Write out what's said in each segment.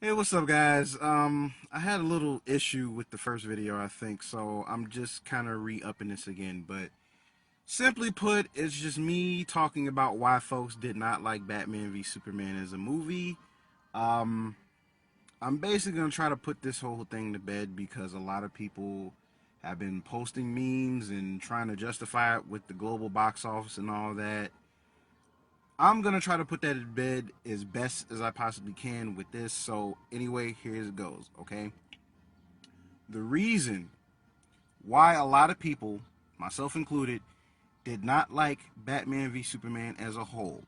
Hey, what's up, guys? I had a little issue with the first video, I think, so I'm just kind of re-upping this again. But simply put, it's just me talking about why folks did not like Batman v Superman as a movie. Um, I'm basically gonna try to put this whole thing to bed because a lot of people have been posting memes and trying to justify it with the global box office and all that. I'm gonna try to put that to bed as best as I possibly can with this. So anyway, here it goes. Okay. The reason why a lot of people, myself included, did not like Batman v Superman as a whole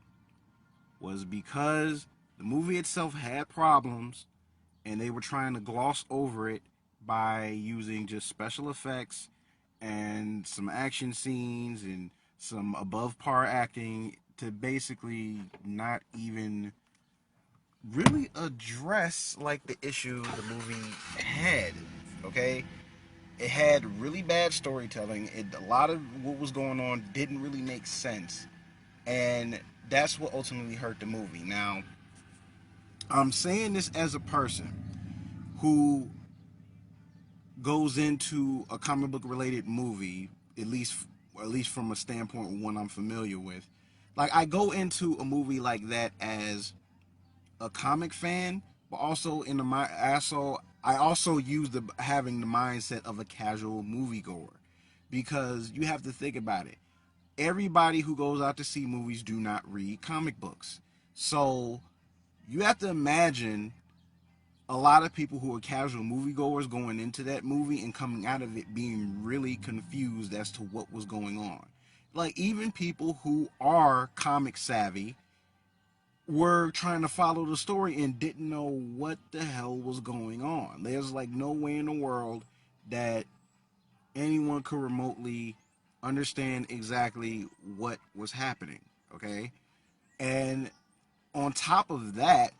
was because the movie itself had problems and they were trying to gloss over it by using just special effects and some action scenes and some above par acting to basically not even really address like the issue the movie had. Okay, it had really bad storytelling. A lot of what was going on didn't really make sense, and that's what ultimately hurt the movie. Now, I'm saying this as a person who goes into a comic book related movie, at least from a standpoint of one I'm familiar with. Like, I go into a movie like that as a comic fan, but also in the I also use the having the mindset of a casual moviegoer, because you have to think about it. Everybody who goes out to see movies do not read comic books, so you have to imagine a lot of people who are casual moviegoers going into that movie and coming out of it being really confused as to what was going on. Like, even people who are comic savvy were trying to follow the story and didn't know what the hell was going on. There's like no way in the world that anyone could remotely understand exactly what was happening. Okay. And on top of that,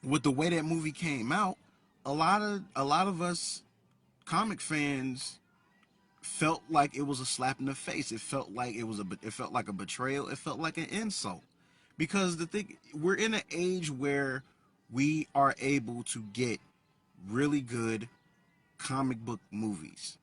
with the way that movie came out, a lot of us comic fans felt like it was a slap in the face. It felt like a betrayal. It felt like an insult. Because the thing, we're in an age where we are able to get really good comic book movies.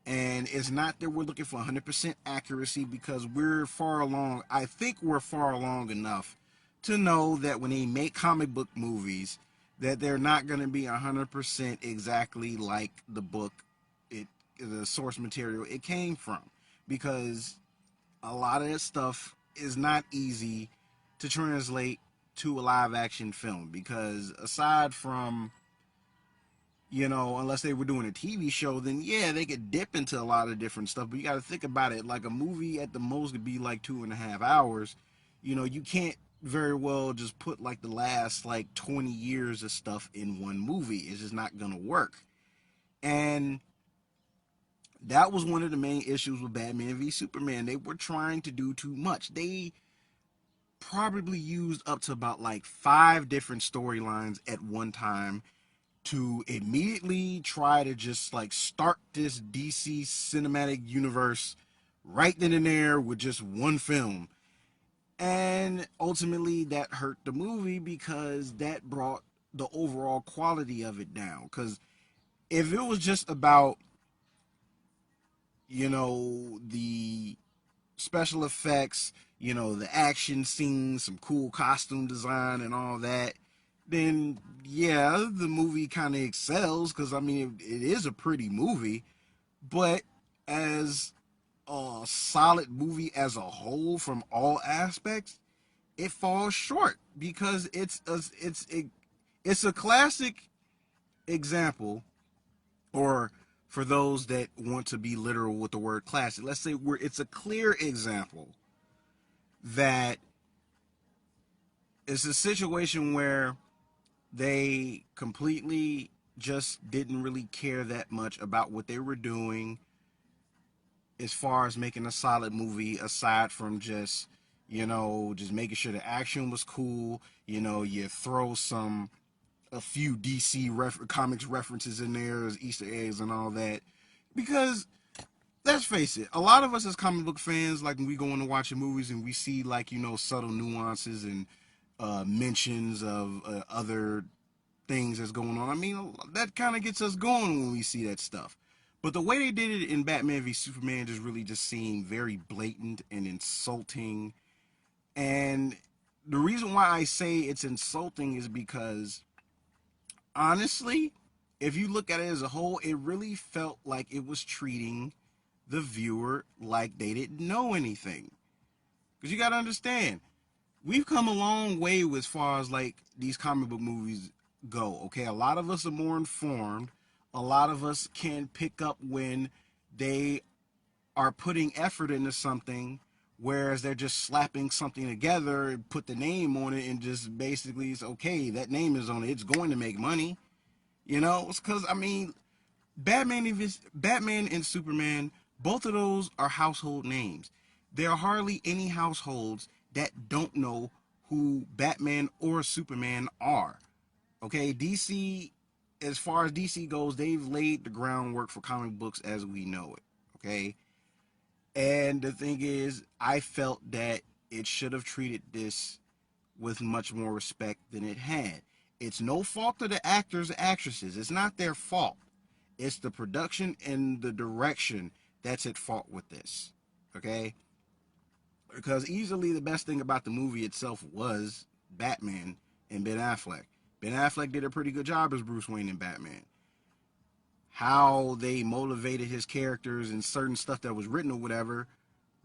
And it's not that we're looking for 100% accuracy, because we're far along. I think we're far along enough to know that when they make comic book movies, that they're not going to be 100% exactly like the book, it the source material it came from, because a lot of that stuff is not easy to translate to a live action film. Because aside from, unless they were doing a TV show, then yeah, they could dip into a lot of different stuff. But you got to think about it. Like, a movie at the most could be like 2.5 hours. You can't very well just put like the last like 20 years of stuff in one movie. It's just not gonna work. And that was one of the main issues with Batman v Superman. They were trying to do too much. They probably used up to about like five different storylines at one time to immediately try to just like start this DC cinematic universe right then and there with just one film. And ultimately that hurt the movie, because that brought the overall quality of it down. Because if it was just about, the special effects, the action scenes, some cool costume design and all that, then yeah, the movie kind of excels, because I mean, it is a pretty movie. But as a solid movie as a whole from all aspects, it falls short, because it's a classic example. Or for those that want to be literal with the word classic, let's say it's a clear example that it's a situation where they completely just didn't really care that much about what they were doing as far as making a solid movie, aside from just making sure the action was cool. You throw a few DC comics references in there as Easter eggs and all that. Because let's face it, a lot of us as comic book fans, like when we go in to watch movies and we see like subtle nuances and mentions of other things that's going on. I mean, that kind of gets us going when we see that stuff. But the way they did it in Batman v Superman just really just seemed very blatant and insulting. And the reason why I say it's insulting is because, honestly, if you look at it as a whole, it really felt like it was treating the viewer like they didn't know anything. Because you got to understand, we've come a long way as far as like these comic book movies go. Okay, a lot of us are more informed. A lot of us can pick up when they are putting effort into something, whereas they're just slapping something together and put the name on it and just basically it's okay, that name is on it, it's going to make money. You know, it's because I mean, Batman and Superman, both of those are household names. There are hardly any households that don't know who Batman or Superman are. Okay, DC, as far as DC goes, they've laid the groundwork for comic books as we know it. Okay, and the thing is, I felt that it should have treated this with much more respect than it had. It's no fault of the actors and actresses. It's not their fault. It's the production and the direction that's at fault with this. Okay? Because easily the best thing about the movie itself was Batman and Ben Affleck. Ben Affleck did a pretty good job as Bruce Wayne and Batman. How they motivated his characters and certain stuff that was written or whatever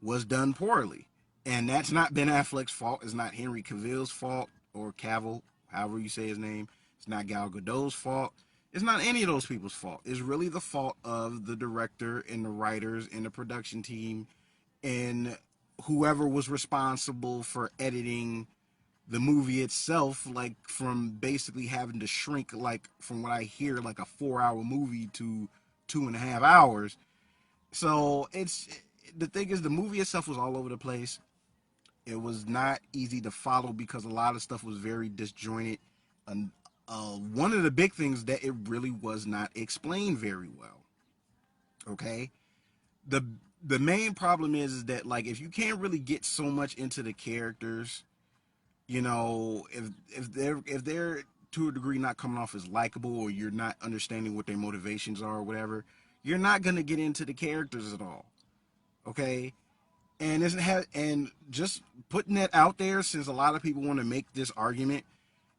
was done poorly. And that's not Ben Affleck's fault. It's not Henry Cavill's fault, or Cavill, however you say his name. It's not Gal Gadot's fault. It's not any of those people's fault. It's really the fault of the director and the writers and the production team and whoever was responsible for editing the movie itself, like from basically having to shrink, like from what I hear, like a 4 hour movie to 2.5 hours. So it's the thing is, the movie itself was all over the place. It was not easy to follow because a lot of stuff was very disjointed. And one of the big things that it really was not explained very well. Okay, the the main problem is that like if you can't really get so much into the characters, you know, if they're to a degree not coming off as likable, or you're not understanding what their motivations are or whatever, you're not gonna get into the characters at all. Okay, and just putting that out there, since a lot of people want to make this argument,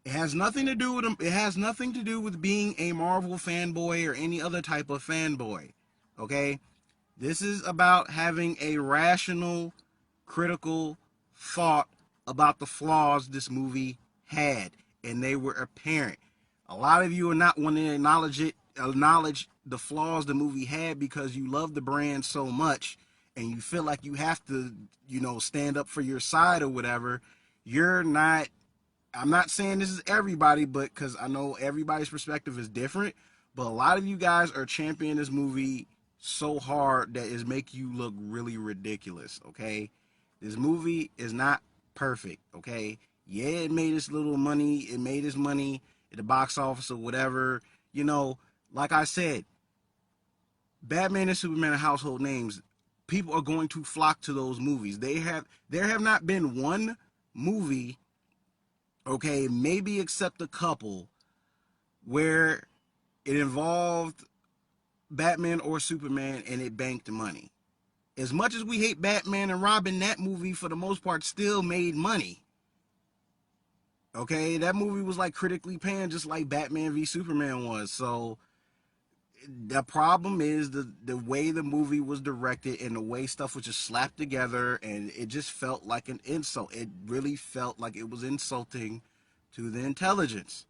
it has nothing to do with them. It has nothing to do with being a Marvel fanboy or any other type of fanboy. Okay, this is about having a rational, critical thought about the flaws this movie had, and they were apparent. A lot of you are not wanting to acknowledge the flaws the movie had because you love the brand so much, and you feel like you have to, you know, stand up for your side or whatever. You're not. I'm not saying this is everybody, but because I know everybody's perspective is different. But a lot of you guys are championing this movie so hard that it's make you look really ridiculous. Okay, this movie is not perfect. Okay, yeah, it made its little money. It made its money at the box office or whatever. You know, like I said, Batman and Superman are household names. People are going to flock to those movies. There have not been one movie, okay, maybe except a couple, where it involved Batman or Superman and it banked money. As much as we hate Batman and Robin, that movie for the most part still made money. Okay, that movie was like critically panned, just like Batman v Superman was. So the problem is the way the movie was directed and the way stuff was just slapped together, and it just felt like an insult. It really felt like it was insulting to the intelligence.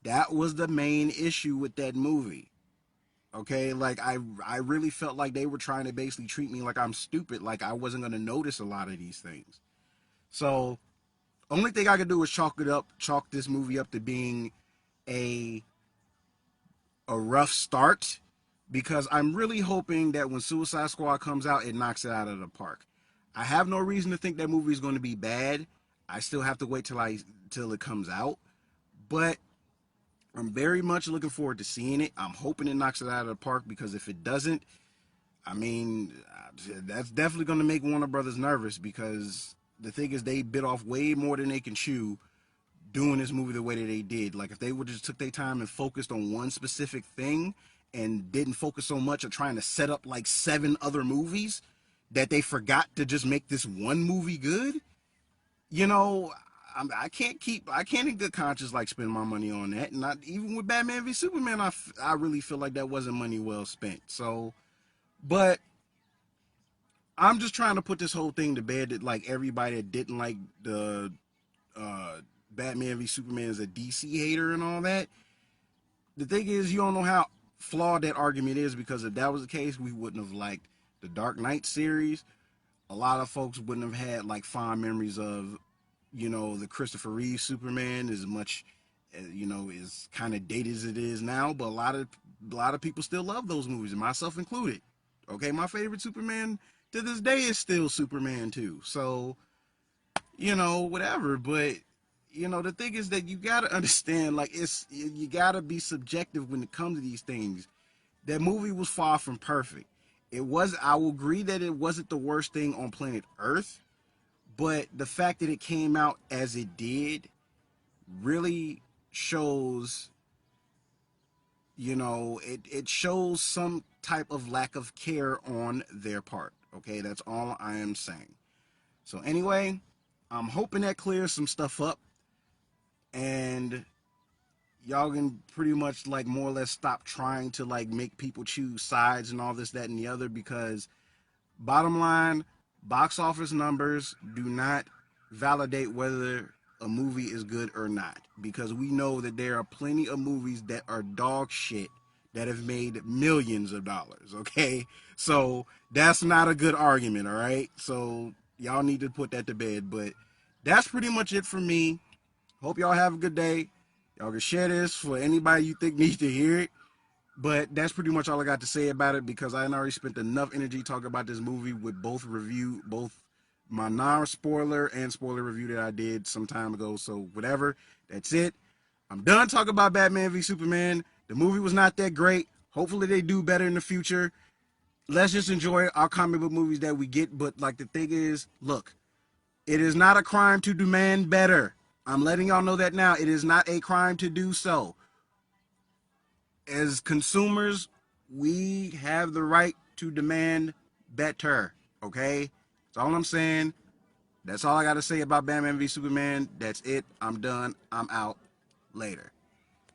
That was the main issue with that movie. Okay, like I really felt like they were trying to basically treat me like I'm stupid, like I wasn't gonna notice a lot of these things. So only thing I could do is chalk this movie up to being a a rough start, because I'm really hoping that when Suicide Squad comes out, it knocks it out of the park. I have no reason to think that movie is going to be bad. I still have to wait till it comes out, but I'm very much looking forward to seeing it. I'm hoping it knocks it out of the park, because if it doesn't, I mean, that's definitely going to make Warner Brothers nervous, because the thing is they bit off way more than they can chew doing this movie the way that they did. Like if they would just took their time and focused on one specific thing and didn't focus so much on trying to set up like 7 other movies that they forgot to just make this one movie good. You know, I can't in good conscience like spend my money on that. Not even with Batman v Superman, I really feel like that wasn't money well spent. So, but I'm just trying to put this whole thing to bed that like everybody that didn't like the uh, Batman v Superman is a DC hater and all that. The thing is, you don't know how flawed that argument is, because if that was the case, we wouldn't have liked the Dark Knight series. A lot of folks wouldn't have had like fond memories of, you know, the Christopher Reeve Superman as much, you know, as kind of dated as it is now. But a lot of people still love those movies, and myself included. Okay, my favorite Superman to this day is still Superman 2. So, you know, whatever. But you know, the thing is that you gotta understand, like, you gotta be subjective when it comes to these things. That movie was far from perfect. It was. I will agree that it wasn't the worst thing on planet Earth, but the fact that it came out as it did really shows, you know, it shows some type of lack of care on their part. Okay, that's all I am saying. So anyway, I'm hoping that clears some stuff up, and y'all can pretty much like more or less stop trying to like make people choose sides and all this, that, and the other, because bottom line, box office numbers do not validate whether a movie is good or not, because we know that there are plenty of movies that are dog shit that have made millions of dollars. Okay, so that's not a good argument. All right, so y'all need to put that to bed. But that's pretty much it for me. Hope y'all have a good day. Y'all can share this for anybody you think needs to hear it. But that's pretty much all I got to say about it, because I already spent enough energy talking about this movie with both my non-spoiler and spoiler review that I did some time ago. So whatever, that's it. I'm done talking about Batman v Superman. The movie was not that great. Hopefully they do better in the future. Let's just enjoy our comic book movies that we get. But like the thing is, look, it is not a crime to demand better. I'm letting y'all know that now. It is not a crime to do so. As consumers, we have the right to demand better. Okay? That's all I'm saying. That's all I got to say about Batman v Superman. That's it. I'm done. I'm out. Later.